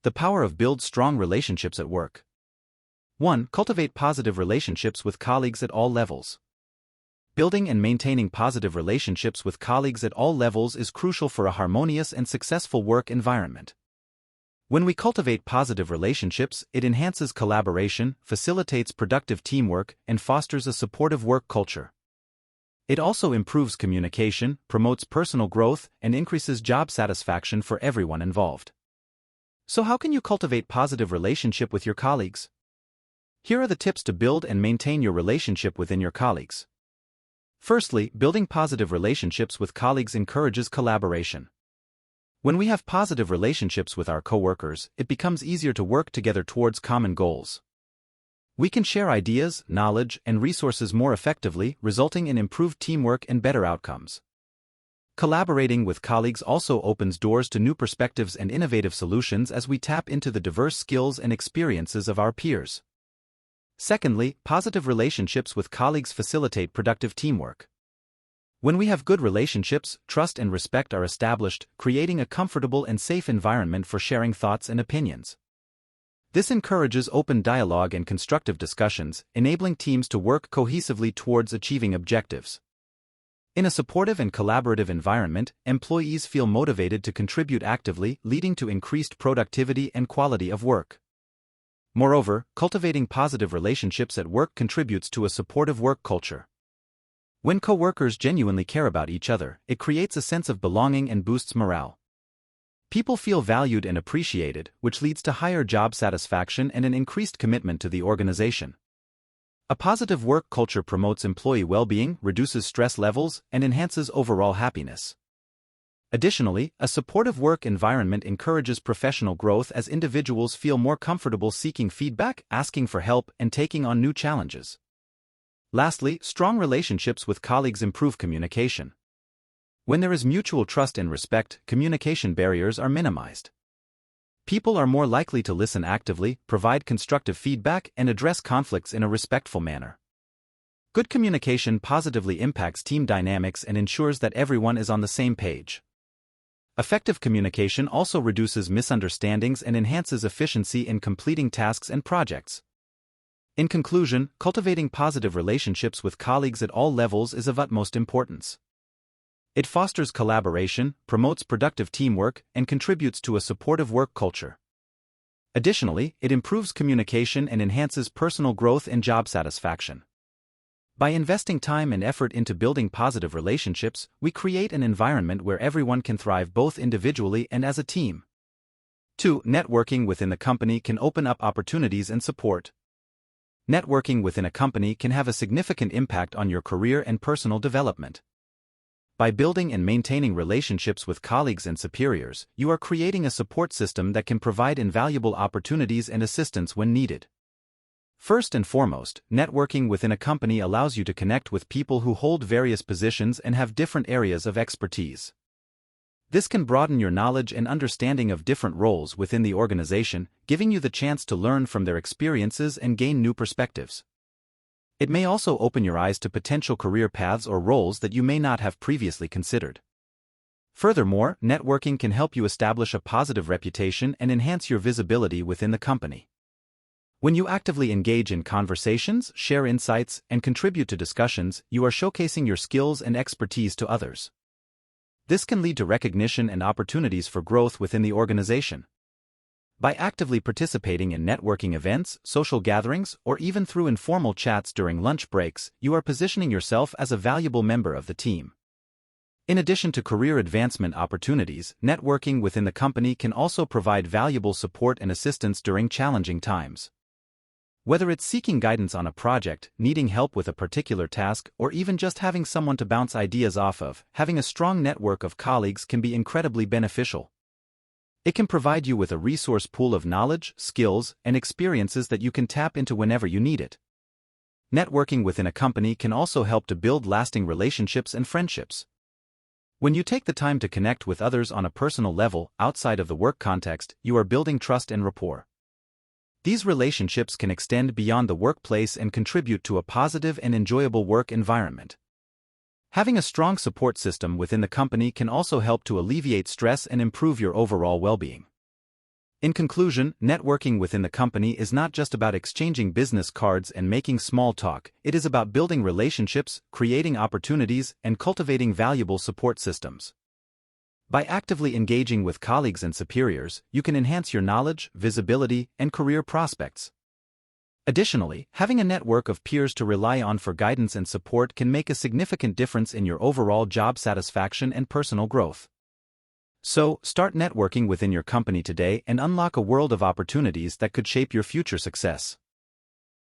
The power of build strong relationships at work. 1. Cultivate positive relationships with colleagues at all levels. Building and maintaining positive relationships with colleagues at all levels is crucial for a harmonious and successful work environment. When we cultivate positive relationships, it enhances collaboration, facilitates productive teamwork, and fosters a supportive work culture. It also improves communication, promotes personal growth, and increases job satisfaction for everyone involved. So how can you cultivate positive relationship with your colleagues? Here are the tips to build and maintain your relationship within your colleagues. Firstly, building positive relationships with colleagues encourages collaboration. When we have positive relationships with our coworkers, it becomes easier to work together towards common goals. We can share ideas, knowledge, and resources more effectively, resulting in improved teamwork and better outcomes. Collaborating with colleagues also opens doors to new perspectives and innovative solutions as we tap into the diverse skills and experiences of our peers. Secondly, positive relationships with colleagues facilitate productive teamwork. When we have good relationships, trust and respect are established, creating a comfortable and safe environment for sharing thoughts and opinions. This encourages open dialogue and constructive discussions, enabling teams to work cohesively towards achieving objectives. In a supportive and collaborative environment, employees feel motivated to contribute actively, leading to increased productivity and quality of work. Moreover, cultivating positive relationships at work contributes to a supportive work culture. When coworkers genuinely care about each other, it creates a sense of belonging and boosts morale. People feel valued and appreciated, which leads to higher job satisfaction and an increased commitment to the organization. A positive work culture promotes employee well-being, reduces stress levels, and enhances overall happiness. Additionally, a supportive work environment encourages professional growth as individuals feel more comfortable seeking feedback, asking for help, and taking on new challenges. Lastly, strong relationships with colleagues improve communication. When there is mutual trust and respect, communication barriers are minimized. People are more likely to listen actively, provide constructive feedback, and address conflicts in a respectful manner. Good communication positively impacts team dynamics and ensures that everyone is on the same page. Effective communication also reduces misunderstandings and enhances efficiency in completing tasks and projects. In conclusion, cultivating positive relationships with colleagues at all levels is of utmost importance. It fosters collaboration, promotes productive teamwork, and contributes to a supportive work culture. Additionally, it improves communication and enhances personal growth and job satisfaction. By investing time and effort into building positive relationships, we create an environment where everyone can thrive both individually and as a team. 2. Networking within the company can open up opportunities and support. Networking within a company can have a significant impact on your career and personal development. By building and maintaining relationships with colleagues and superiors, you are creating a support system that can provide invaluable opportunities and assistance when needed. First and foremost, networking within a company allows you to connect with people who hold various positions and have different areas of expertise. This can broaden your knowledge and understanding of different roles within the organization, giving you the chance to learn from their experiences and gain new perspectives. It may also open your eyes to potential career paths or roles that you may not have previously considered. Furthermore, networking can help you establish a positive reputation and enhance your visibility within the company. When you actively engage in conversations, share insights, and contribute to discussions, you are showcasing your skills and expertise to others. This can lead to recognition and opportunities for growth within the organization. By actively participating in networking events, social gatherings, or even through informal chats during lunch breaks, you are positioning yourself as a valuable member of the team. In addition to career advancement opportunities, networking within the company can also provide valuable support and assistance during challenging times. Whether it's seeking guidance on a project, needing help with a particular task, or even just having someone to bounce ideas off of, having a strong network of colleagues can be incredibly beneficial. It can provide you with a resource pool of knowledge, skills, and experiences that you can tap into whenever you need it. Networking within a company can also help to build lasting relationships and friendships. When you take the time to connect with others on a personal level, outside of the work context, you are building trust and rapport. These relationships can extend beyond the workplace and contribute to a positive and enjoyable work environment. Having a strong support system within the company can also help to alleviate stress and improve your overall well-being. In conclusion, networking within the company is not just about exchanging business cards and making small talk, it is about building relationships, creating opportunities, and cultivating valuable support systems. By actively engaging with colleagues and superiors, you can enhance your knowledge, visibility, and career prospects. Additionally, having a network of peers to rely on for guidance and support can make a significant difference in your overall job satisfaction and personal growth. So, start networking within your company today and unlock a world of opportunities that could shape your future success.